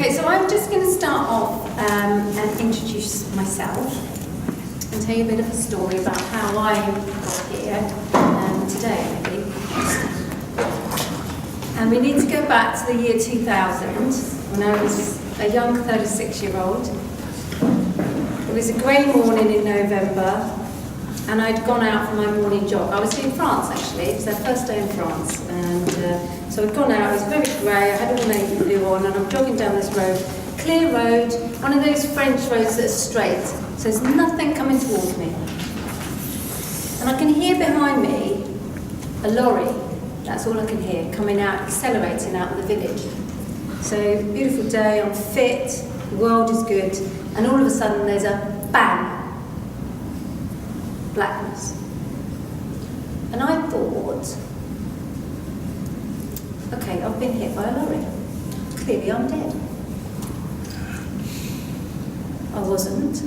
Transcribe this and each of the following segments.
Okay, so I'm just going to start off and introduce myself and tell you a bit of a story about how I got here today, maybe. And we need to go back to the year 2000, when I was a young 36-year-old. It was a grey morning in November, and I'd gone out for my morning jog. I was in France, actually. It was our first day in France. And so I'd gone out, it was very grey, I had all navy blue on, and I'm jogging down this road, clear road, one of those French roads that are straight, so there's nothing coming towards me. And I can hear behind me a lorry, that's all I can hear, coming out, accelerating out of the village. So, beautiful day, I'm fit, the world is good, and all of a sudden there's a bang. Blackness. And I thought, okay, I've been hit by a lorry. Clearly I'm dead. I wasn't.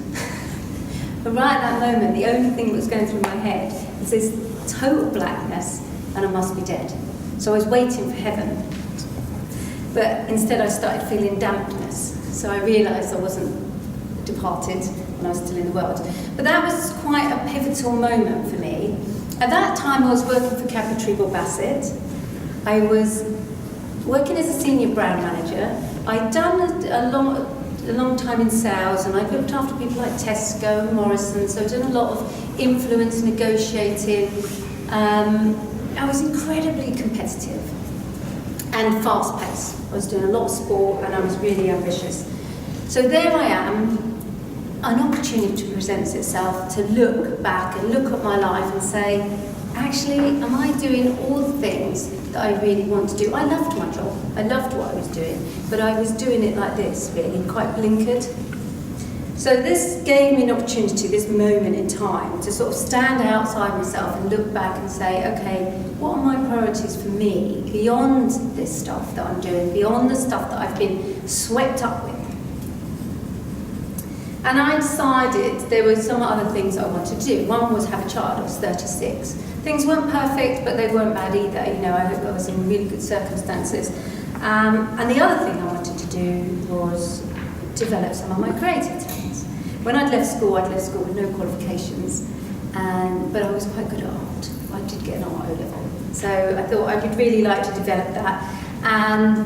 But right at that moment, the only thing that was going through my head was this total blackness, and I must be dead. So I was waiting for heaven. But instead I started feeling dampness. So I realised I wasn't departed when I was still in the world. But that was quite a pivotal moment for me. At that time I was working for Capri Bassett. I was working as a senior brand manager. I'd done a long time in sales, and I looked after people like Tesco and Morrisons, so I'd done a lot of influence negotiating. I was incredibly competitive and fast-paced. I was doing a lot of sport and I was really ambitious. So there I am, an opportunity presents itself to look back and look at my life and say, actually, am I doing all the things that I really want to do? I loved my job, I loved what I was doing, but I was doing it like this, really, quite blinkered. So this gave me an opportunity, this moment in time, to sort of stand outside myself and look back and say, okay, what are my priorities for me, beyond this stuff that I'm doing, beyond the stuff that I've been swept up with? And I decided there were some other things I wanted to do. One was have a child. I was 36. Things weren't perfect, but they weren't bad either. You know, I was in really good circumstances. And the other thing I wanted to do was develop some of my creative talents. When I'd left school with no qualifications, but I was quite good at art. I did get an art O-level. So I thought I would really like to develop that. And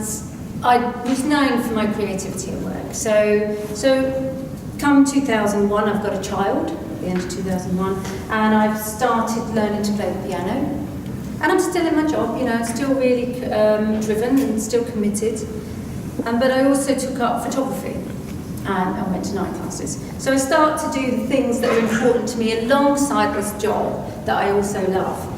I was known for my creativity at work. So come 2001, I've got a child, at the end of 2001, and I've started learning to play the piano. And I'm still in my job, you know, still really driven and still committed. But I also took up photography, and I went to night classes. So I start to do the things that are important to me alongside this job that I also love.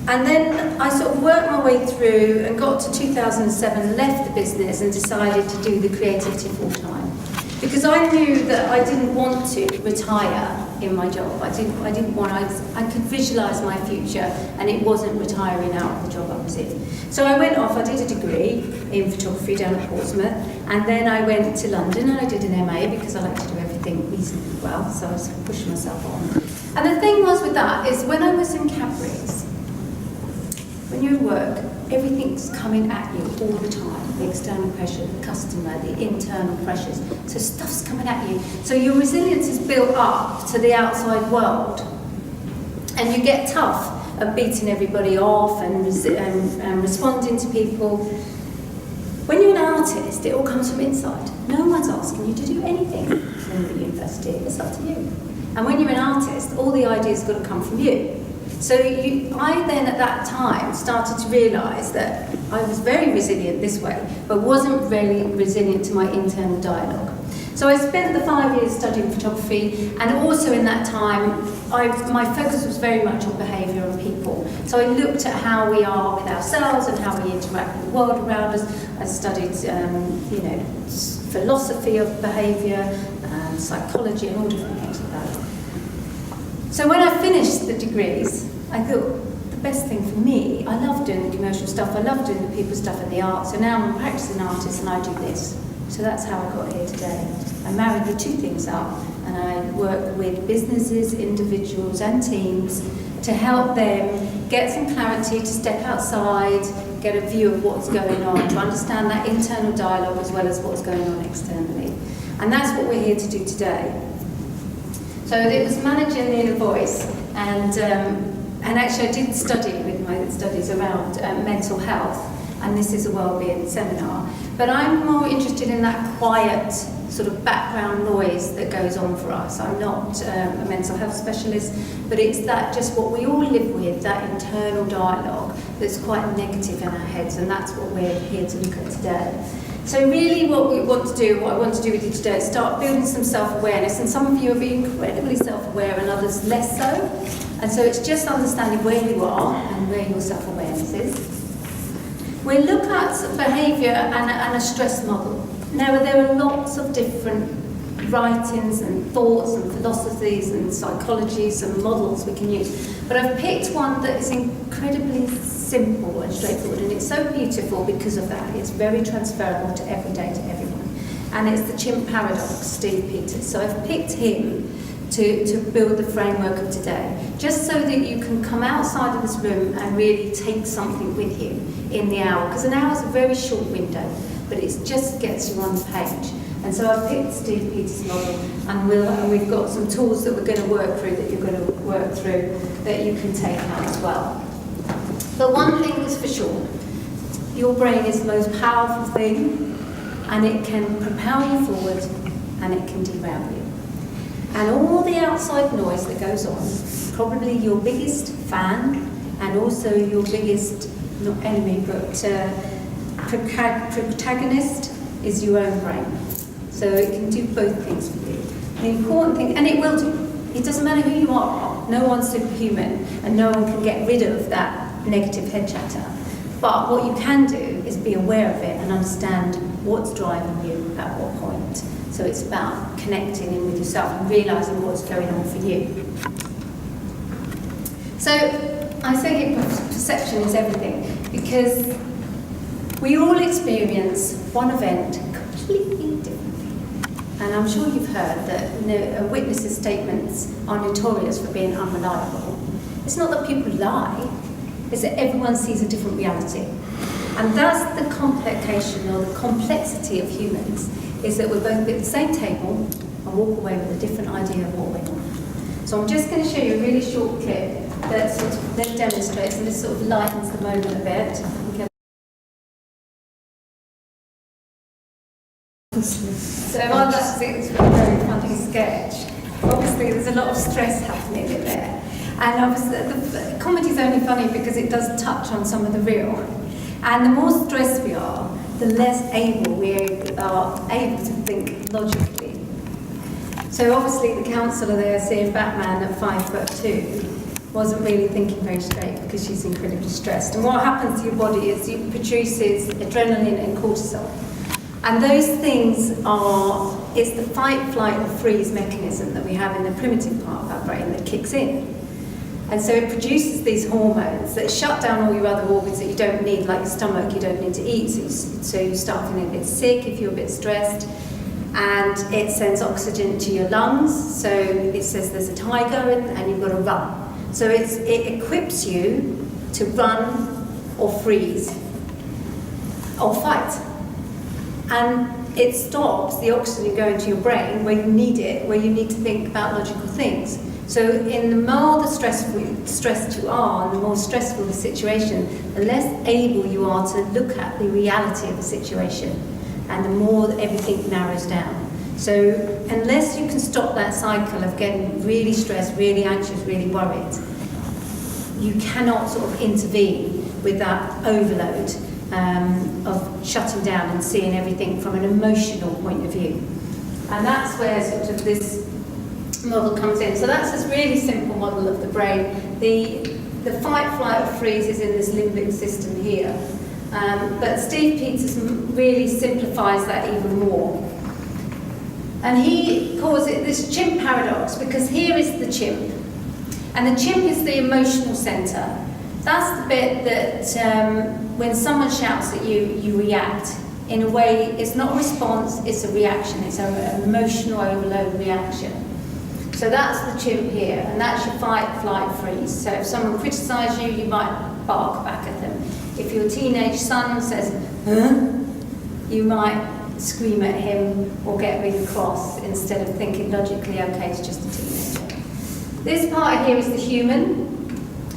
And then I sort of worked my way through and got to 2007, left the business and decided to do the creativity full time. Because I knew that I didn't want to retire in my job. I could visualise my future, and it wasn't retiring out of the job I was in. So I went off, I did a degree in photography down at Portsmouth, and then I went to London and I did an MA because I like to do everything reasonably well, so I was pushing myself on. And the thing was with that is when I was in Cadbury's, when you're at work, everything's coming at you all the time. The external pressure, the customer, the internal pressures. So stuff's coming at you. So your resilience is built up to the outside world. And you get tough at beating everybody off and responding to people. When you're an artist, it all comes from inside. No one's asking you to do anything in the university. It's up to you. And when you're an artist, all the ideas have got to come from you. So I then at that time started to realise that I was very resilient this way, but wasn't really resilient to my internal dialogue. So I spent the 5 years studying photography, and also in that time, my focus was very much on behaviour and people. So I looked at how we are with ourselves and how we interact with the world around us. I studied, philosophy of behaviour, psychology, and all different things like that. So when I finished the degrees, I thought the best thing for me, I love doing the commercial stuff, I love doing the people stuff and the art, so now I'm a practicing artist and I do this. So that's how I got here today. I married the two things up, and I work with businesses, individuals and teams to help them get some clarity, to step outside, get a view of what's going on, to understand that internal dialogue as well as what's going on externally. And that's what we're here to do today. So it was managing the inner voice, and actually I did study with my studies around mental health, and this is a wellbeing seminar. But I'm more interested in that quiet sort of background noise that goes on for us. I'm not a mental health specialist, but it's that just what we all live with, that internal dialogue that's quite negative in our heads, and that's what we're here to look at today. So really what I want to do with you today is start building some self-awareness, and some of you are being incredibly self-aware and others less so. And so it's just understanding where you are and where your self-awareness is. We'll look at behaviour and a stress model. Now, there are lots of different writings and thoughts and philosophies and psychologies and models we can use, but I've picked one that is incredibly simple and straightforward, and it's so beautiful because of that. It's very transferable to every day, to everyone. And it's the chimp paradox, Steve Peters. So I've picked him to build the framework of today, just so that you can come outside of this room and really take something with you in the hour, because an hour is a very short window, but it just gets you on the page. And so I've picked Steve Peters' model, and we've got some tools that we're going to work through, that you're going to work through, that you can take out as well. But one thing is for sure, your brain is the most powerful thing, and it can propel you forward, and it can derail you. And all the outside noise that goes on, probably your biggest fan, and also your biggest, not enemy, but protagonist is your own brain. So it can do both things for you. The important thing, and it will do, it doesn't matter who you are, no one's superhuman, and no one can get rid of that negative head chatter. But what you can do is be aware of it and understand what's driving you at what point. So it's about connecting in with yourself and realising what's going on for you. So I say perception is everything, because we all experience one event completely differently. And I'm sure you've heard that a witness's statements are notorious for being unreliable. It's not that people lie, it's that everyone sees a different reality. And that's the complication, or the complexity of humans, is that we're both at the same table and walk away with a different idea of what we want. So I'm just going to show you a really short clip that sort of demonstrates, and this sort of lightens the moment a bit. So while that's a very funny sketch, obviously there's a lot of stress happening in there. And obviously the comedy's only funny because it does touch on some of the real. And the more stressed we are, the less able we are able to think logically. So obviously the counsellor there, seeing Batman at 5'2", wasn't really thinking very straight because she's incredibly stressed. And what happens to your body is it produces adrenaline and cortisol. And those things it's the fight, flight or freeze mechanism that we have in the primitive part of our brain that kicks in. And so it produces these hormones that shut down all your other organs that you don't need, like your stomach, you don't need to eat, so you start feeling a bit sick if you're a bit stressed. And it sends oxygen to your lungs, so it says there's a tiger and you've got to run. So it equips you to run or freeze or fight. And it stops the oxygen going to your brain where you need it, where you need to think about logical things. So in the more the stressed you are, and the more stressful the situation, the less able you are to look at the reality of the situation, and the more that everything narrows down. So unless you can stop that cycle of getting really stressed, really anxious, really worried, you cannot sort of intervene with that overload of shutting down and seeing everything from an emotional point of view. And that's where sort of this model comes in. So that's this really simple model of the brain. The fight, flight or freeze is in this limbic system here. But Steve Peters really simplifies that even more. And he calls it this chimp paradox, because here is the chimp. And the chimp is the emotional centre. That's the bit that when someone shouts at you, you react. In a way, it's not a response, it's a reaction. It's an emotional overload reaction. So that's the chimp here, and that's your fight, flight, freeze. So if someone criticises you, you might bark back at them. If your teenage son says, huh? You might scream at him or get really cross instead of thinking logically, okay, it's just a teenager. This part here is the human.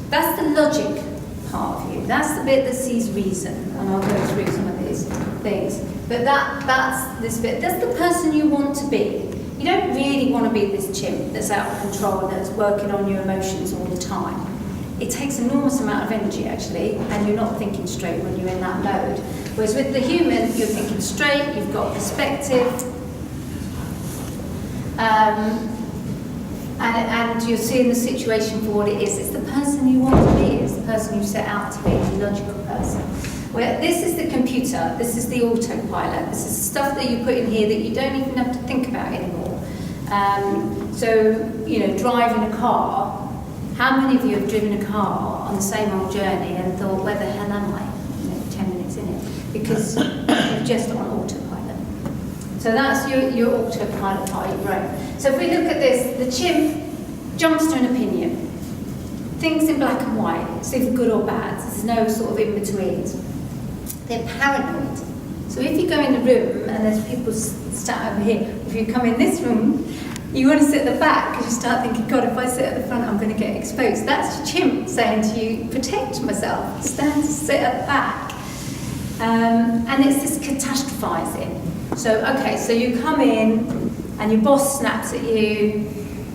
That's the logic part of you. That's the bit that sees reason, and I'll go through some of these things. But that's this bit. That's the person you want to be. You don't really want to be this chimp that's out of control, that's working on your emotions all the time. It takes an enormous amount of energy, actually, and you're not thinking straight when you're in that mode. Whereas with the human, you're thinking straight, you've got perspective, and you're seeing the situation for what it is. It's the person you want to be, it's the person you set out to be, the logical person. Where this is the computer, this is the autopilot, this is the stuff that you put in here that you don't even have to think about anymore. So, you know, driving a car, how many of you have driven a car on the same old journey and thought, where the hell am I? You know, 10 minutes in it. Because you're just on autopilot. So that's your autopilot part of your brain. So if we look at this, the chimp jumps to an opinion. Thinks in black and white. It's either good or bad. There's no sort of in-betweens. They're paranoid. So if you go in the room and there's people sat over here, if you come in this room, you want to sit at the back because you start thinking, God, if I sit at the front, I'm going to get exposed. That's your chimp saying to you, protect myself, stand to sit at the back. And it's this catastrophizing. So, okay, so you come in and your boss snaps at you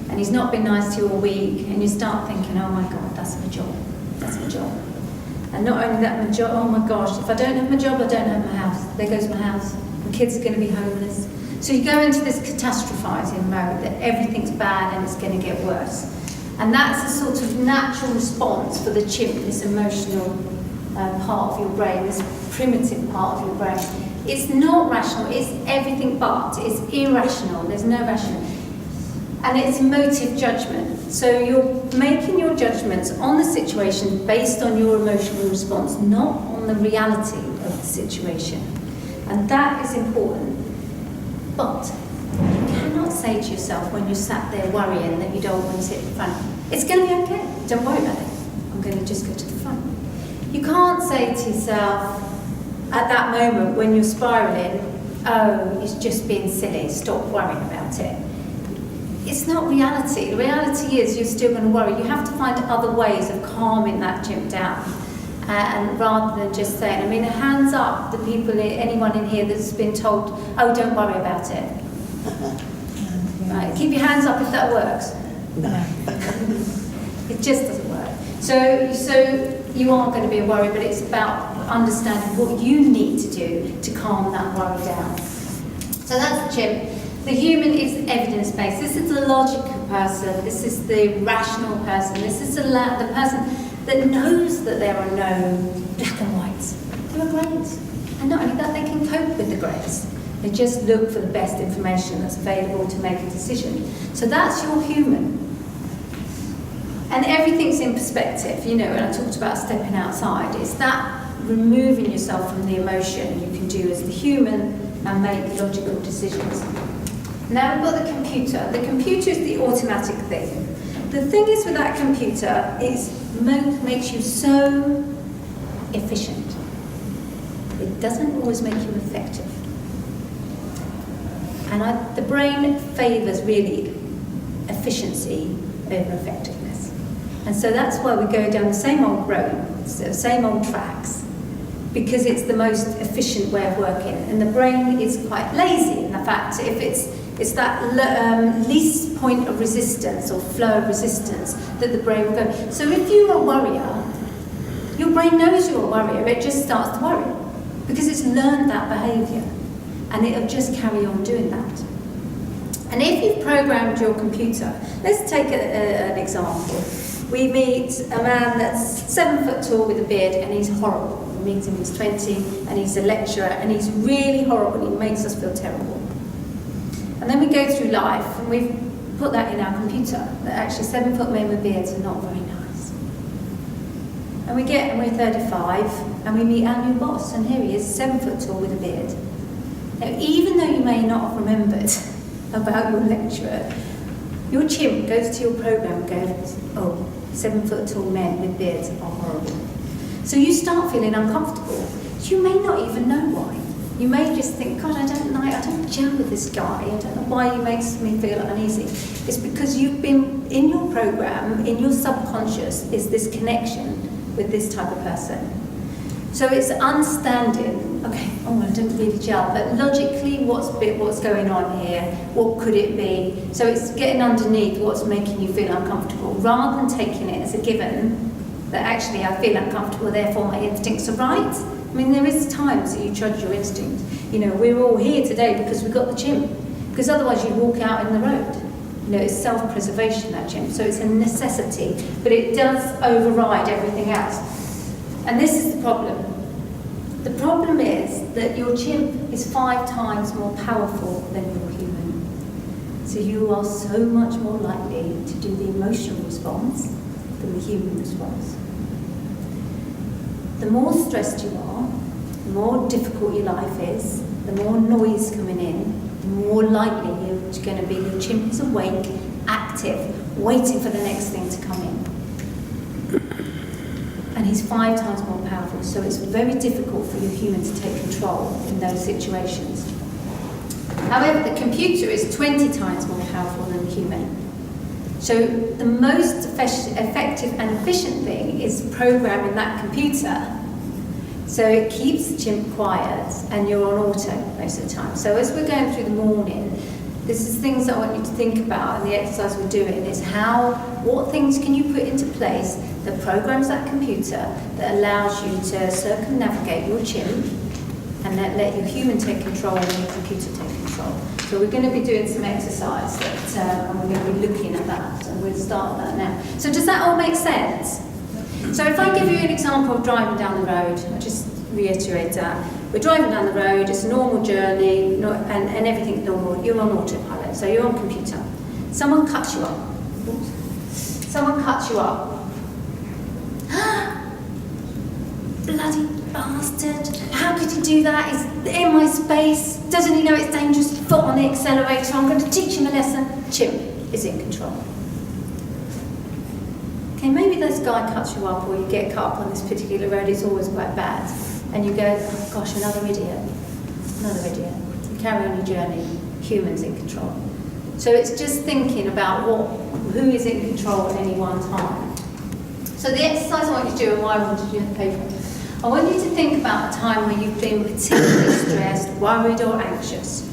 and he's not been nice to you all week and you start thinking, oh my God, that's my job. That's my job. And not only that, my job, oh my gosh, if I don't have my job, I don't have my house. There goes my house. My kids are going to be homeless. So you go into this catastrophizing mode that everything's bad and it's going to get worse. And that's a sort of natural response for the chimp, this emotional part of your brain, this primitive part of your brain. It's not rational, it's everything but, it's irrational, there's no rational. And it's emotive judgment. So you're making your judgments on the situation based on your emotional response, not on the reality of the situation. And that is important. But you cannot say to yourself when you're sat there worrying that you don't want to sit in front, it's going to be okay, don't worry about it, I'm going to just go to the front. You can't say to yourself at that moment when you're spiralling, oh, it's just being silly, stop worrying about it. It's not reality. The reality is you're still going to worry. You have to find other ways of calming that chimp down. And rather than just saying, I mean, hands up the people, anyone in here that's been told, oh, don't worry about it. Right, keep your hands up if that works. No. It just doesn't work. So you are going to be a worry, but it's about understanding what you need to do to calm that worry down. So that's the chimp. The human is evidence-based. This is the logical person. This is the rational person. This is the person that knows that there are no black and whites. There are greys. And not only that, they can cope with the greys. They just look for the best information that's available to make a decision. So that's your human. And everything's in perspective. You know, when I talked about stepping outside, it's that removing yourself from the emotion you can do as the human and make logical decisions. Now we've got the computer. The computer is the automatic thing. The thing is with that computer is makes you so efficient. It doesn't always make you effective. And the brain favours really efficiency over effectiveness. And so that's why we go down the same old road, the same old tracks, because it's the most efficient way of working. And the brain is quite lazy in the fact if it's that least point of resistance or flow of resistance that the brain will go. So if you're a worrier, your brain knows you're a worrier, it just starts to worry because it's learned that behaviour and it'll just carry on doing that. And if you've programmed your computer, let's take an example. We meet a man that's 7 foot tall with a beard and he's horrible. We meet him, he's 20 and he's a lecturer and he's really horrible, he makes us feel terrible. And then we go through life and we've put that in our computer, that actually 7 foot men with beards are not very nice. And we're 35 and we meet our new boss and here he is, 7 foot tall with a beard. Now even though you may not have remembered about your lecturer, your chimp goes to your program and goes, oh, 7 foot tall men with beards are horrible. So you start feeling uncomfortable. You may not even know why. You may just think, God, I don't gel with this guy. I don't know why he makes me feel uneasy. It's because you've been, in your program, in your subconscious, is this connection with this type of person. So it's understanding, okay, I don't really gel, but logically, what's going on here? What could it be? So it's getting underneath what's making you feel uncomfortable, rather than taking it as a given that actually I feel uncomfortable, therefore my instincts are right. I mean, there is times that you trudge your instinct. You know, we're all here today because we've got the chimp, because otherwise you'd walk out in the road. You know, it's self-preservation, that chimp, so it's a necessity, but it does override everything else. And this is the problem. The problem is that your chimp is 5 times more powerful than your human. So you are so much more likely to do the emotional response than the human response. The more stressed you are, the more difficult your life is, the more noise coming in, the more likely you're going to be your chimp is awake, active, waiting for the next thing to come in. And he's 5 times more powerful, so it's very difficult for your human to take control in those situations. However, the computer is 20 times more powerful than the human. So the most effective and efficient thing is programming that computer so it keeps the chimp quiet and you're on auto most of the time. So as we're going through the morning, this is things I want you to think about, and the exercise we're doing is what things can you put into place that programs that computer that allows you to circumnavigate your chimp and then let your human take control and your computer take control. So we're going to be doing some exercise and we're going to be looking at that, and we'll start that now. So does that all make sense? So if I give you an example of driving down the road, I'll just reiterate that. We're driving down the road, it's a normal journey, and everything's normal. You're on autopilot, so you're on computer. Someone cuts you up. Oops. Someone cuts you up. Bloody bastard. How could he do that? He's in my space. Doesn't he know it's dangerous? Foot on the accelerator. I'm going to teach him a lesson. Chimp is in control. Okay, maybe this guy cuts you up, or you get cut up on this particular road. It's always quite bad. And you go, oh gosh, another idiot. Another idiot. You carry on your journey. Humans in control. So it's just thinking about who is in control at any one time. So the exercise I want you to do, and why I want you to do the paper, I want you to think about a time where you've been particularly stressed, worried or anxious.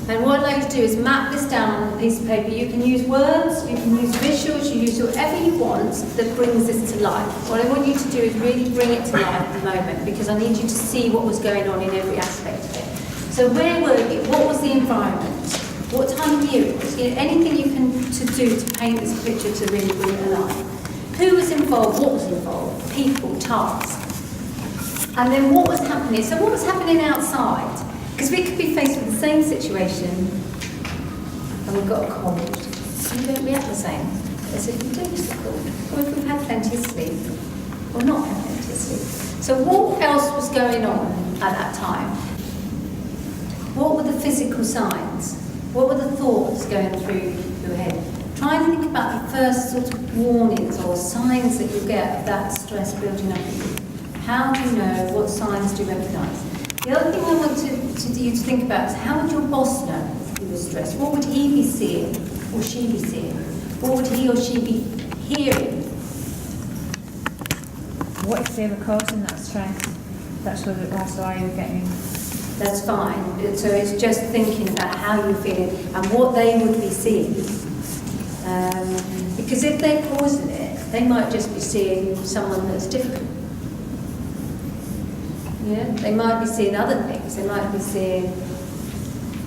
And what I'd like to do is map this down on a piece of paper. You can use words, you can use visuals, you use whatever you want that brings this to life. What I want you to do is really bring it to life at the moment, because I need you to see what was going on in every aspect of it. So where were you? What was the environment? What time of year it was? You know, anything you can do to paint this picture to really bring it alive. Who was involved? What was involved? People, tasks. And then what was happening? So what was happening outside? Because we could be faced with the same situation and we've got a cold. So we don't react the same as if we don't use the cold, or if we've had plenty of sleep, or not had plenty of sleep. So what else was going on at that time? What were the physical signs? What were the thoughts going through your head? Try and think about the first sort of warnings or signs that you get of that stress building up in you. How do you know? What signs do you recognise? The other thing I want you to think about is, how would your boss know you were stressed? What would he be seeing or she be seeing? What would he or she be hearing? What if they were causing that stress? That's why you're getting... That's fine. So it's just thinking about how you're feeling and what they would be seeing. Because if they're causing it, they might just be seeing someone that's difficult. Yeah? They might be seeing other things. They might be seeing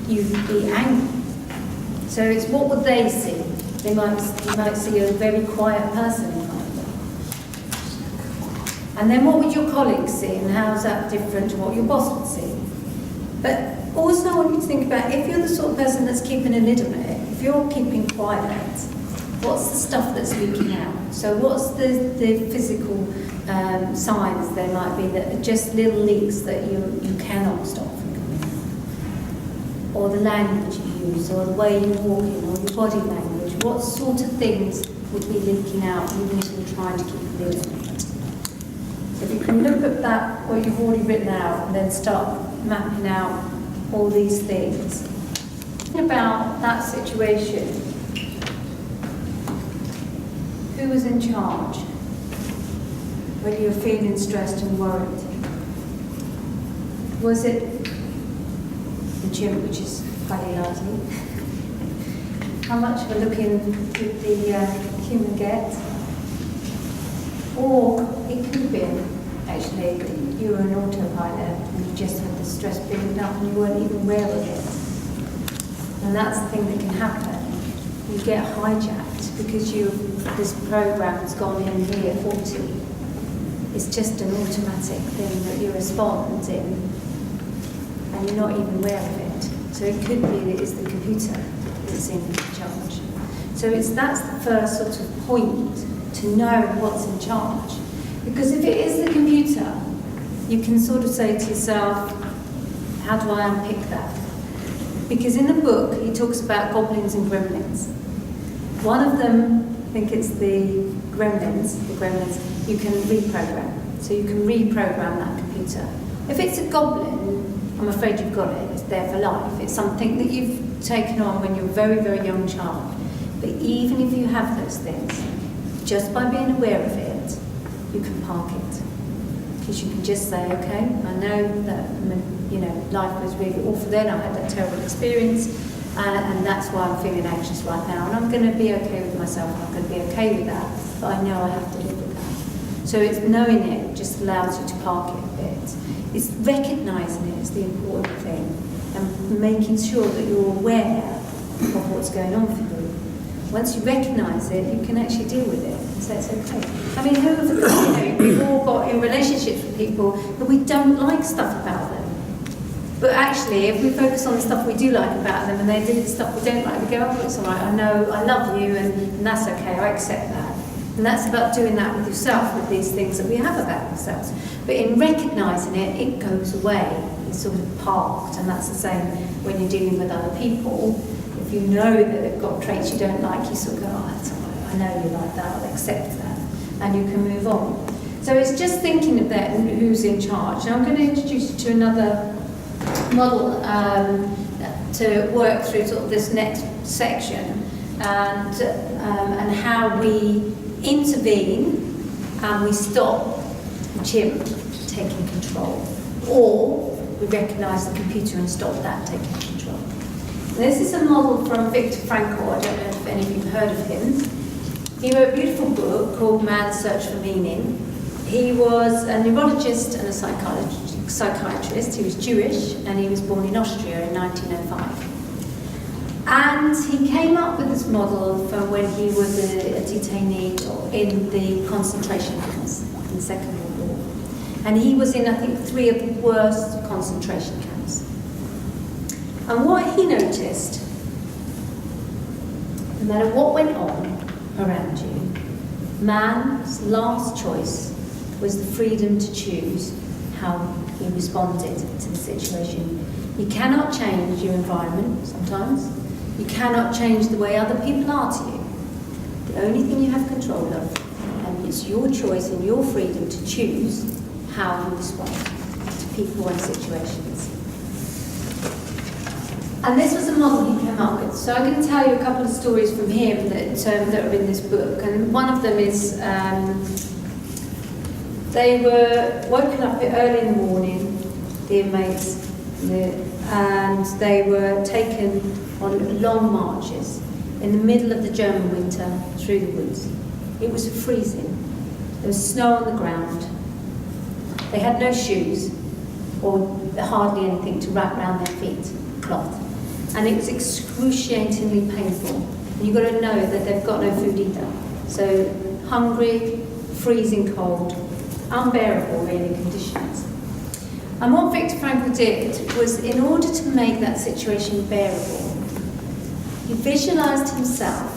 you be angry. So it's what would they see? You might see a very quiet person in front of them. And then what would your colleagues see, and how is that different to what your boss would see? But also I want you to think about, if you're the sort of person that's keeping a lid on it, if you're keeping quiet, what's the stuff that's leaking out? So what's the physical signs there might be that are just little leaks that you cannot stop from coming out? Or the language you use, or the way you're walking, or your body language. What sort of things would be leaking out even if you're trying to keep a lid on it? and look at that, what you've already written out, and then start mapping out all these things. Think about that situation. Who was in charge when you were feeling stressed and worried? Was it the gym, which is fairly lively? How much of a look-in did the human get? Or it could have been, actually, that you were an autopilot and you just had the stress building up and you weren't even aware of it. And that's the thing that can happen. You get hijacked because this program's gone in here 40. It's just an automatic thing that you respond in and you're not even aware of it. So it could be that it's the computer that's in charge. So that's the first sort of point to know what's in charge. Because if it is the computer, you can sort of say to yourself, how do I unpick that? Because in the book, he talks about goblins and gremlins. One of them, I think it's the gremlins, you can reprogram. So you can reprogram that computer. If it's a goblin, I'm afraid you've got it. It's there for life. It's something that you've taken on when you're a very, very young child. But even if you have those things, just by being aware of it, you can park it. Because you can just say, okay, I know that life was really awful then, I had that terrible experience, and that's why I'm feeling anxious right now. And I'm going to be okay with myself, I'm going to be okay with that, but I know I have to live with that. So it's knowing it just allows you to park it a bit. It's recognising it is the important thing, and making sure that you're aware of what's going on for you. Once you recognise it, you can actually deal with it and say it's okay. I mean, we've all got in relationships with people that we don't like stuff about them. But actually, if we focus on the stuff we do like about them and they do the stuff we don't like, we go, oh, it's all right, I know, I love you, and that's okay, I accept that. And that's about doing that with yourself, with these things that we have about ourselves. But in recognising it, it goes away. It's sort of parked, and that's the same when you're dealing with other people. If you know that they've got traits you don't like, you sort of go, oh, that's all right, I know you like that, I'll accept that, and you can move on. So it's just thinking of that and who's in charge. Now I'm going to introduce you to another model to work through sort of this next section, and how we intervene and we stop the gym taking control, or we recognise the computer and stop that taking control. This is a model from Viktor Frankl. I don't know if any of you have heard of him. He wrote a beautiful book called Man's Search for Meaning. He was a neurologist and a psychiatrist. He was Jewish, and he was born in Austria in 1905. And he came up with this model from when he was a detainee in the concentration camps in the Second World War. And he was in, I think, 3 of the worst concentration camps. And what he noticed, no matter what went on around you, man's last choice was the freedom to choose how he responded to the situation. You cannot change your environment sometimes. You cannot change the way other people are to you. The only thing you have control of, and it's your choice and your freedom to choose how you respond to people and situations. And this was a model he came up with. So I'm going to tell you a couple of stories from him that are in this book. And one of them is they were woken up early in the morning, the inmates, and they were taken on long marches in the middle of the German winter through the woods. It was freezing. There was snow on the ground. They had no shoes or hardly anything to wrap around their feet, cloth. And it was excruciatingly painful. And you've got to know that they've got no food either. So hungry, freezing cold, unbearable really conditions. And what Viktor Frankl did was, in order to make that situation bearable, he visualised himself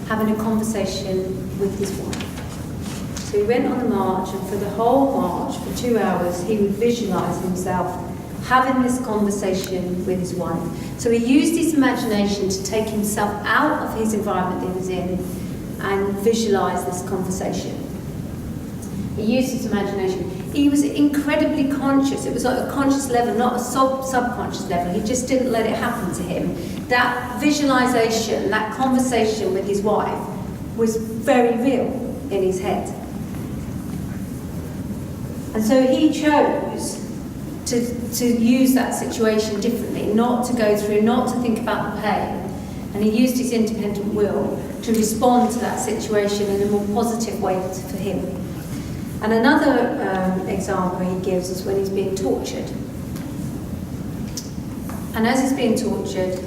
having a conversation with his wife. So he went on the march, and for the whole march, for 2 hours, he would visualise himself having this conversation with his wife. So he used his imagination to take himself out of his environment that he was in and visualise this conversation. He used his imagination. He was incredibly conscious. It was like a conscious level, not a subconscious level. He just didn't let it happen to him. That visualization, that conversation with his wife was very real in his head. And so he chose to use that situation differently, not to go through, not to think about the pain. And he used his independent will to respond to that situation in a more positive way for him. And another example he gives is when he's being tortured. And as he's being tortured,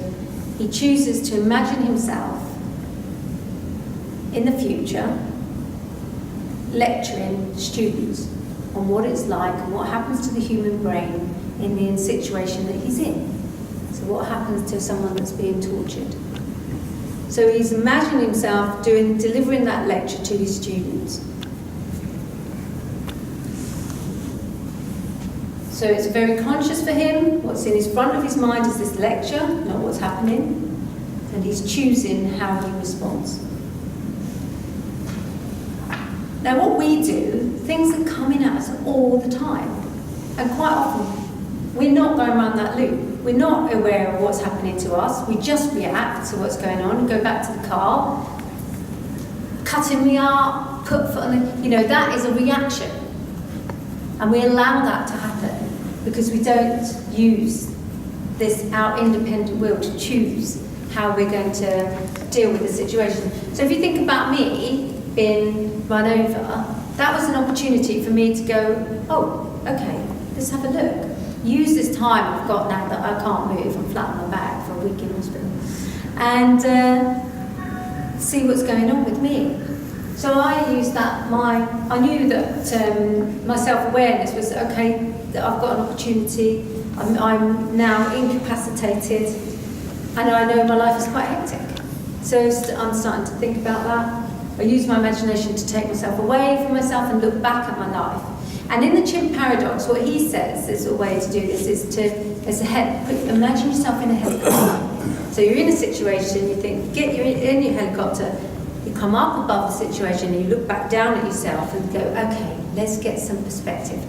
he chooses to imagine himself in the future lecturing students on what it's like and what happens to the human brain in the situation that he's in. So what happens to someone that's being tortured? So he's imagining himself delivering that lecture to his students. So it's very conscious for him. What's in his front of his mind is this lecture, not what's happening. And he's choosing how he responds. Now what we do, things are coming at us all the time. And quite often, we're not going around that loop. We're not aware of what's happening to us. We just react to what's going on and go back to the car, cutting me up, put foot on the, that is a reaction. And we allow that to happen because we don't use our independent will to choose how we're going to deal with the situation. So if you think about me being run over, that was an opportunity for me to go, oh, okay, let's have a look. Use this time I've got now that I can't move, I'm flat on my back for a week in hospital, and see what's going on with me. So I used that, I knew that my self-awareness was, okay, that I've got an opportunity, I'm now incapacitated, and I know my life is quite hectic. So I'm starting to think about that. I use my imagination to take myself away from myself and look back at my life. And in the chimp paradox, what he says is a way to do this is imagine yourself in a helicopter. So you're in a situation, you think, in your helicopter, you come up above the situation and you look back down at yourself and go, okay, let's get some perspective.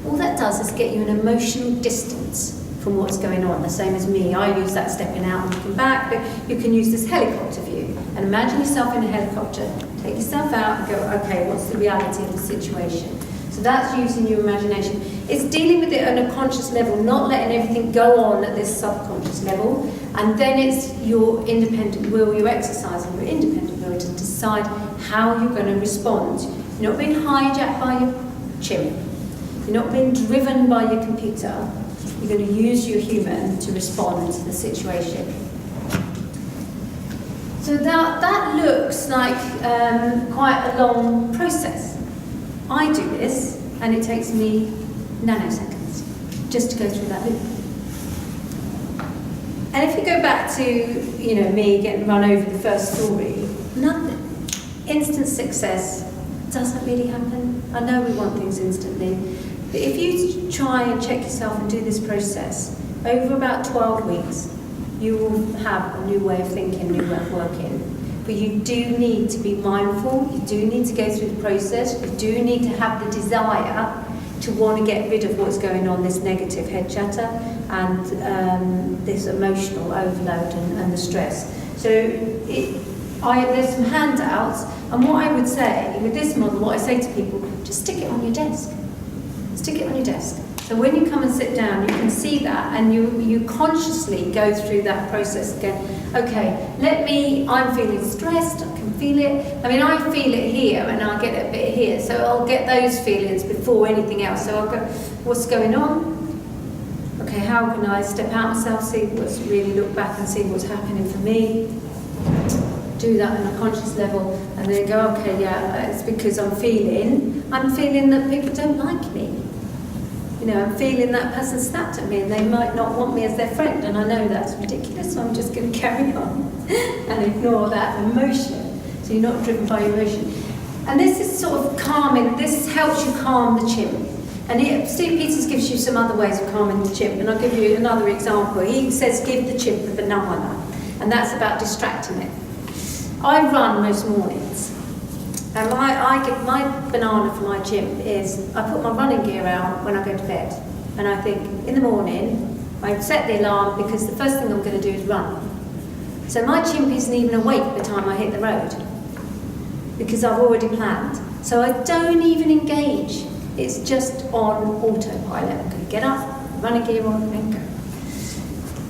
All that does is get you an emotional distance from what's going on, the same as me. I use that stepping out and looking back, but you can use this helicopter view and imagine yourself in a helicopter, take yourself out and go, okay, what's the reality of the situation? So that's using your imagination. It's dealing with it on a conscious level, not letting everything go on at this subconscious level, and then it's your independent will, you're exercising your independent will to decide how you're going to respond. You're not being hijacked by your chimp, you're not being driven by your computer, you're going to use your human to respond to the situation. So that looks like quite a long process. I do this, and it takes me nanoseconds just to go through that loop. And if you go back to, me getting run over the first story, nothing. Instant success doesn't really happen. I know we want things instantly, but if you try and check yourself and do this process, over about 12 weeks, you will have a new way of thinking, a new way of working. But you do need to be mindful, you do need to go through the process, you do need to have the desire to want to get rid of what's going on, this negative head chatter and this emotional overload and the stress. So there's some handouts, and what I would say with this model, what I say to people, just stick it on your desk. Stick it on your desk. So when you come and sit down, you can see that, and you consciously go through that process again. Okay, I'm feeling stressed, I can feel it. I feel it here, and I'll get a bit here. So I'll get those feelings before anything else. So I'll go, what's going on? Okay, how can I step out myself, look back and see what's happening for me? Do that on a conscious level, and then go, okay, yeah, it's because I'm feeling that people don't like me. I'm feeling that person snapped at me and they might not want me as their friend, and I know that's ridiculous, so I'm just going to carry on and ignore that emotion. So you're not driven by emotion. And this is sort of calming, this helps you calm the chimp. And Steve Peters gives you some other ways of calming the chimp, and I'll give you another example. He says give the chimp a banana, and that's about distracting it. I run most mornings, And I get my banana for my chimp is I put my running gear out when I go to bed. And I think in the morning, I set the alarm because the first thing I'm going to do is run. So my chimp isn't even awake by the time I hit the road because I've already planned. So I don't even engage. It's just on autopilot. I'm going to get up, running gear on, and go.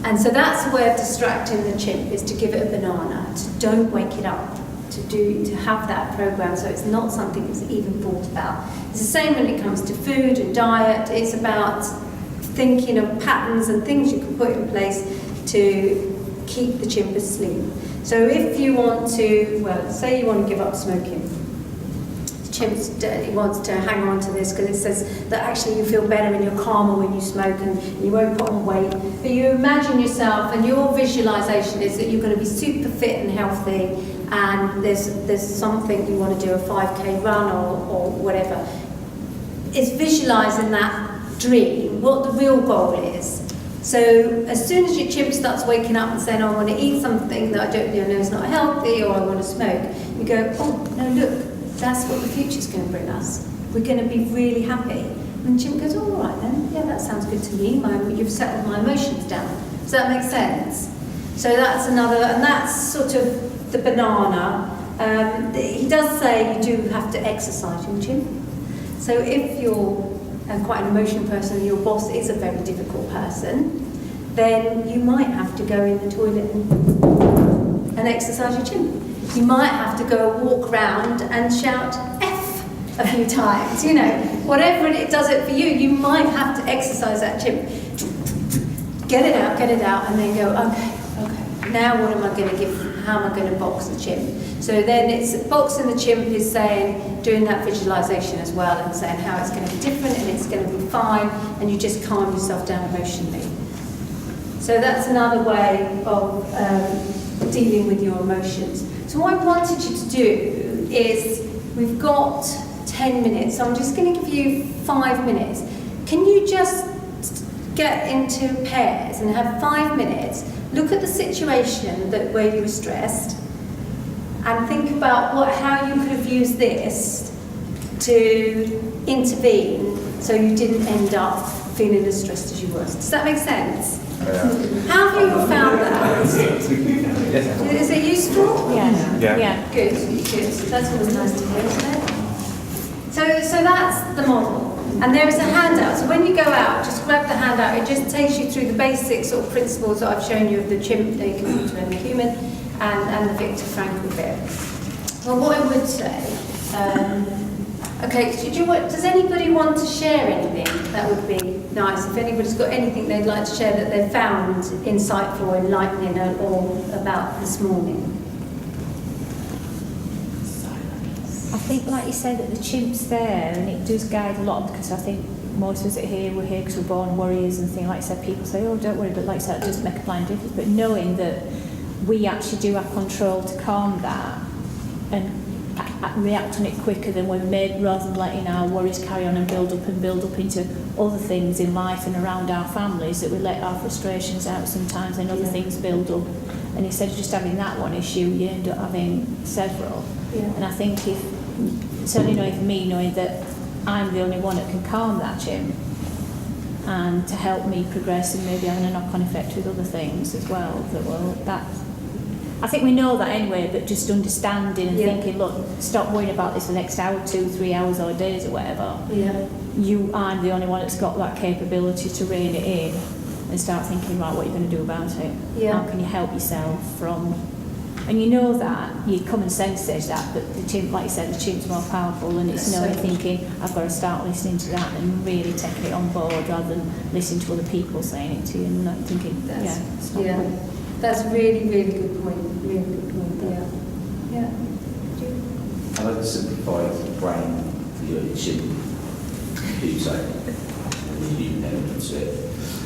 And so that's a way of distracting the chimp, is to give it a banana, to don't wake it up, to have that program so it's not something that's even thought about. It's the same when it comes to food and diet. It's about thinking of patterns and things you can put in place to keep the chimp asleep. So if you want to, well, say you want to give up smoking, the chimp wants to hang on to this because it says that actually you feel better and you're calmer when you smoke and you won't put on weight. But you imagine yourself and your visualization is that you're going to be super fit and healthy, and there's something you want to do, a 5k run or whatever. It's visualizing that dream, what the real goal is. So as soon as your chimp starts waking up and saying, oh, I want to eat something that I don't know is not healthy, or I want to smoke, you go, oh, no, look, that's what the future's going to bring us. We're going to be really happy. And the chimp goes, oh, all right then, yeah, that sounds good to me. You've settled my emotions down. Does that make sense? So that's another, and that's sort of the banana. He does say you do have to exercise your chimp. So if you're quite an emotional person and your boss is a very difficult person, then you might have to go in the toilet and exercise your chimp. You might have to go walk around and shout F a few times, you know. Whatever it does it for you, you might have to exercise that chimp. Get it out, and then go, okay, now what am I going to give? How am I going to box the chimp? So then it's boxing the chimp is saying, doing that visualization as well and saying how it's going to be different and it's going to be fine, and you just calm yourself down emotionally. So that's another way of dealing with your emotions. So what I wanted you to do is, we've got 10 minutes, so I'm just going to give you 5 minutes. Can you just get into pairs and have 5 minutes, look at the situation where you were stressed, and think about how you could have used this to intervene so you didn't end up feeling as stressed as you were. Does that make sense? How have you found that? Is it useful? Yeah. Good. That's always nice to hear, isn't it? So that's the model. And there is a handout. So when you go out, just grab the handout. It just takes you through the basic sort of principles that I've shown you of the chimp, the computer and the human, and the Viktor Frankl bit. Well, what I would say, okay, does anybody want to share anything? That would be nice. If anybody's got anything they'd like to share that they found insightful, enlightening, or about this morning. I think, like you said, that the chimp's there, and it does guide a lot, because I think most of us we're here because we're born warriors and things. Like I said, people say, oh, don't worry, but like I said, it does make a blind difference. But knowing that we actually do have control to calm that and react on it quicker than we're made, rather than letting our worries carry on and build up into other things in life and around our families, that we let our frustrations out sometimes and other things build up. And instead of just having that one issue, you end up having several. Yeah. And I think certainly knowing for me, knowing that I'm the only one that can calm that chimp, and to help me progress and maybe having a knock-on effect with other things as well, I think we know that anyway, but just understanding and thinking, look, stop worrying about this for the next hour, 2, 3 hours or days or whatever. Yeah. I'm the only one that's got that capability to rein it in and start thinking, right, what are you going to do about it? Yeah. How can you help yourself from... And you know that, your common sense says that, but the chimp, like you said, the chimp's more powerful, and it's knowing, thinking, I've got to start listening to that and really taking it on board rather than listening to other people saying it to you and not thinking, That's really, really good point. Really good point. Yeah. I like to simplify the brain for your chimp computer and the human element to it.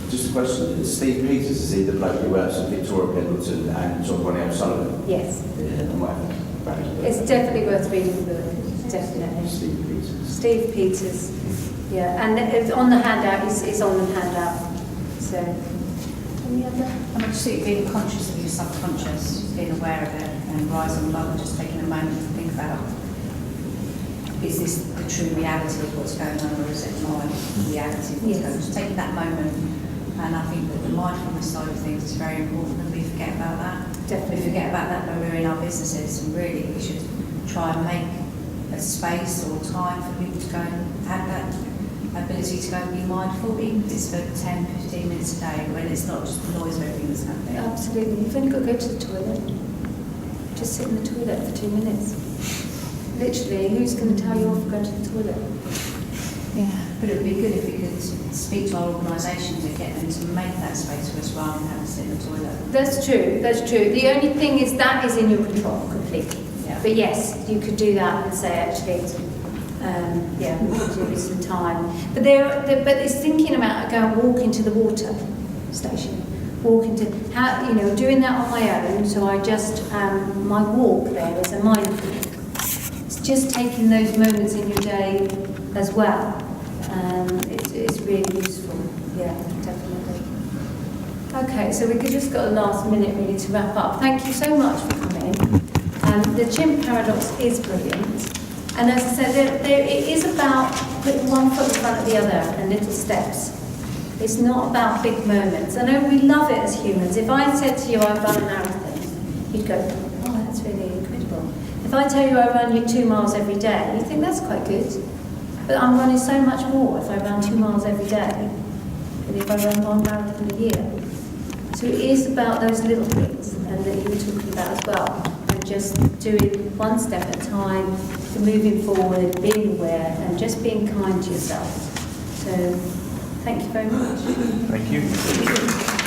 Just a question, is Steve Peters, is he the bloke who works at Victoria Pendleton and John Bonnie O'Sullivan? Yes. Yeah, it's definitely worth reading the book. Definitely. Steve Peters. Yeah, and it's on the handout. It's on the handout. So, any other? I mean, just being conscious of your subconscious, being aware of it, and rising above and just taking a moment to think about is this the true reality of what's going on, or is it my reality of what's going on? Just taking that moment, and I think that the mindfulness side of things is very important, and we forget about that. Definitely. We forget about that when we're in our businesses, and really we should try and make a space or time for people to go and have that ability to go and be mindful, even if it's for 10, 15 minutes a day, when it's not just the noise of everything that's happening. Absolutely. You've only got to go to the toilet. Just sit in the toilet for 2 minutes. Literally, who's going to tell you off to go to the toilet? Yeah. But it would be good if we could speak to our organisations and get them to make that space for us rather than having to sit in the toilet. That's true, that's true. The only thing is that is in your control completely. Yeah. But yes, you could do that and say, actually, yeah, we could do this some time. But but it's thinking about going walk into the water station, walk into, how, you know, doing that on my own. So I just, my walk there is a mindfulness. It's just taking those moments in your day as well. It's really useful. Yeah, definitely. Okay, so we've just got a last minute really to wrap up. Thank you so much for coming. The chimp paradox is brilliant. And as I said, it is about putting one foot in front of the other and little steps. It's not about big moments. I know we love it as humans. If I said to you, I run a marathon, you'd go, oh, that's really incredible. If I tell you I run 2 miles every day, you think that's quite good. But I'm running so much more if I run 2 miles every day than if I run 1 marathon a year. So it is about those little things, and that you were talking about as well. And just doing one step at a time, moving forward, being aware, and just being kind to yourself. So, thank you very much. Thank you.